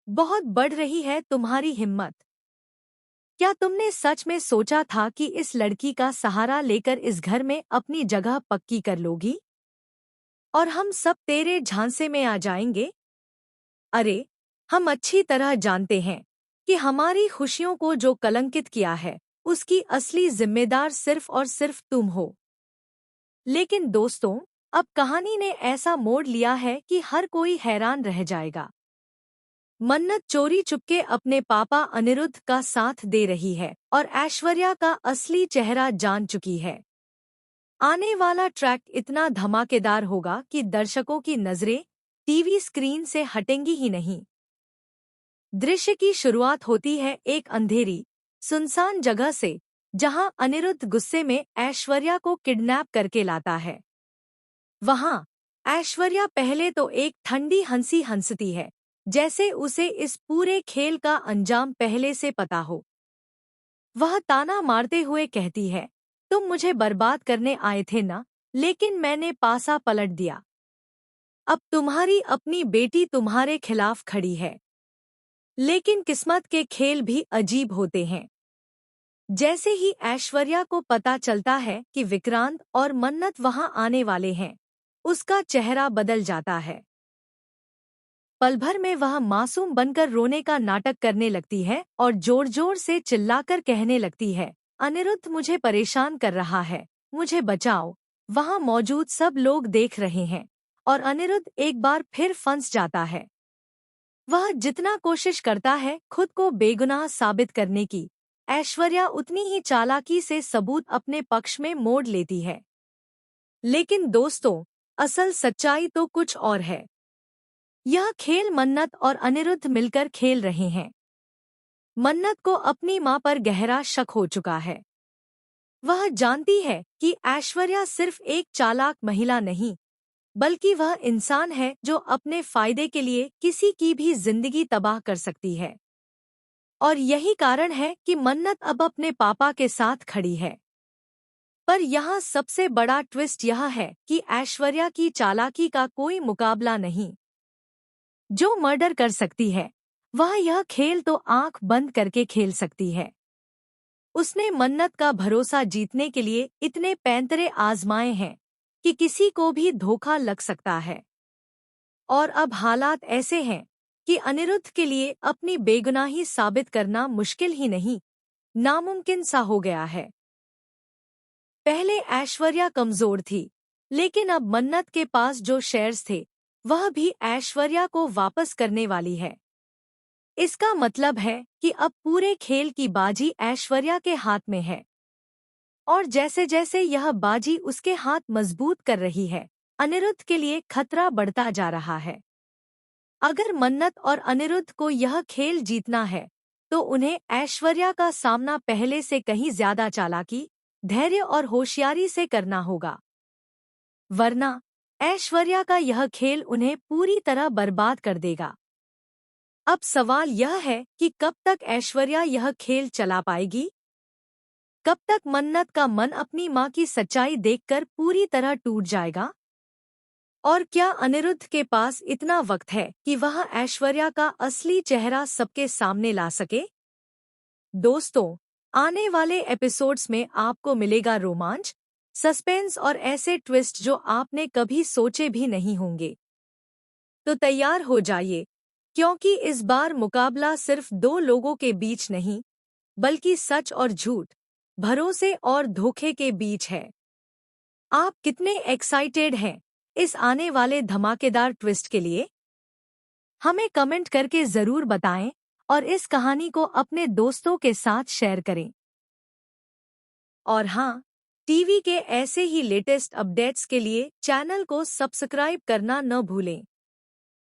बहुत बढ़ रही है तुम्हारी हिम्मत। क्या तुमने सच में सोचा था कि इस लड़की का सहारा लेकर इस घर में अपनी जगह पक्की कर लोगी और हम सब तेरे झांसे में आ जाएंगे? अरे, हम अच्छी तरह जानते हैं कि हमारी खुशियों को जो कलंकित किया है उसकी असली जिम्मेदार सिर्फ और सिर्फ तुम हो। लेकिन दोस्तों, अब कहानी ने ऐसा मोड़ लिया है कि हर कोई हैरान रह जाएगा। मन्नत चोरी चुपके अपने पापा अनिरुद्ध का साथ दे रही है और ऐश्वर्या का असली चेहरा जान चुकी है। आने वाला ट्रैक इतना धमाकेदार होगा कि दर्शकों की नजरें टीवी स्क्रीन से हटेंगी ही नहीं। दृश्य की शुरुआत होती है एक अंधेरी, सुनसान जगह से, जहां अनिरुद्ध गुस्से में ऐश्वर्या को किडनैप करके लाता है। वहां ऐश्वर्या पहले तो एक ठंडी हंसी हंसती है, जैसे उसे इस पूरे खेल का अंजाम पहले से पता हो। वह ताना मारते हुए कहती है, तुम मुझे बर्बाद करने आए थे ना, लेकिन मैंने पासा पलट दिया। अब तुम्हारी अपनी बेटी तुम्हारे खिलाफ खड़ी है। लेकिन किस्मत के खेल भी अजीब होते हैं। जैसे ही ऐश्वर्या को पता चलता है कि विक्रांत और मन्नत वहां आने वाले हैं, उसका चेहरा बदल जाता है। पल भर में वह मासूम बनकर रोने का नाटक करने लगती है और जोर जोर से चिल्लाकर कहने लगती है, अनिरुद्ध मुझे परेशान कर रहा है, मुझे बचाओ। वहां मौजूद सब लोग देख रहे हैं और अनिरुद्ध एक बार फिर फंस जाता है। वह जितना कोशिश करता है खुद को बेगुनाह साबित करने की, ऐश्वर्या उतनी ही चालाकी से सबूत अपने पक्ष में मोड़ लेती है। लेकिन दोस्तों, असल सच्चाई तो कुछ और है। यह खेल मन्नत और अनिरुद्ध मिलकर खेल रहे हैं। मन्नत को अपनी मां पर गहरा शक हो चुका है। वह जानती है कि ऐश्वर्या सिर्फ एक चालाक महिला नहीं, बल्कि वह इंसान है जो अपने फायदे के लिए किसी की भी जिंदगी तबाह कर सकती है। और यही कारण है कि मन्नत अब अपने पापा के साथ खड़ी है। पर यहाँ सबसे बड़ा ट्विस्ट यह है कि ऐश्वर्या की चालाकी का कोई मुकाबला नहीं। जो मर्डर कर सकती है, वह यह खेल तो आंख बंद करके खेल सकती है। उसने मन्नत का भरोसा जीतने के लिए इतने पैंतरे आजमाए हैं कि किसी को भी धोखा लग सकता है। और अब हालात ऐसे हैं कि अनिरुद्ध के लिए अपनी बेगुनाही साबित करना मुश्किल ही नहीं, नामुमकिन सा हो गया है। पहले ऐश्वर्या कमजोर थी, लेकिन अब मन्नत के पास जो शेयर्स थे, वह भी ऐश्वर्या को वापस करने वाली है। इसका मतलब है कि अब पूरे खेल की बाजी ऐश्वर्या के हाथ में है। और जैसे जैसे यह बाजी उसके हाथ मजबूत कर रही है, अनिरुद्ध के लिए खतरा बढ़ता जा रहा है। अगर मन्नत और अनिरुद्ध को यह खेल जीतना है, तो उन्हें ऐश्वर्या का सामना पहले से कहीं ज्यादा चालाकी, धैर्य और होशियारी से करना होगा। वरना ऐश्वर्या का यह खेल उन्हें पूरी तरह बर्बाद कर देगा। अब सवाल यह है कि कब तक ऐश्वर्या यह खेल चला पाएगी? कब तक मन्नत का मन अपनी मां की सच्चाई देखकर पूरी तरह टूट जाएगा? और क्या अनिरुद्ध के पास इतना वक्त है कि वह ऐश्वर्या का असली चेहरा सबके सामने ला सके? दोस्तों, आने वाले एपिसोड्स में आपको मिलेगा रोमांच, सस्पेंस और ऐसे ट्विस्ट जो आपने कभी सोचे भी नहीं होंगे। तो तैयार हो जाइए, क्योंकि इस बार मुकाबला सिर्फ दो लोगों के बीच नहीं, बल्कि सच और झूठ, भरोसे और धोखे के बीच है। आप कितने एक्साइटेड हैं इस आने वाले धमाकेदार ट्विस्ट के लिए? हमें कमेंट करके जरूर बताएं और इस कहानी को अपने दोस्तों के साथ शेयर करें। और हाँ, टीवी के ऐसे ही लेटेस्ट अपडेट्स के लिए चैनल को सब्सक्राइब करना न भूलें।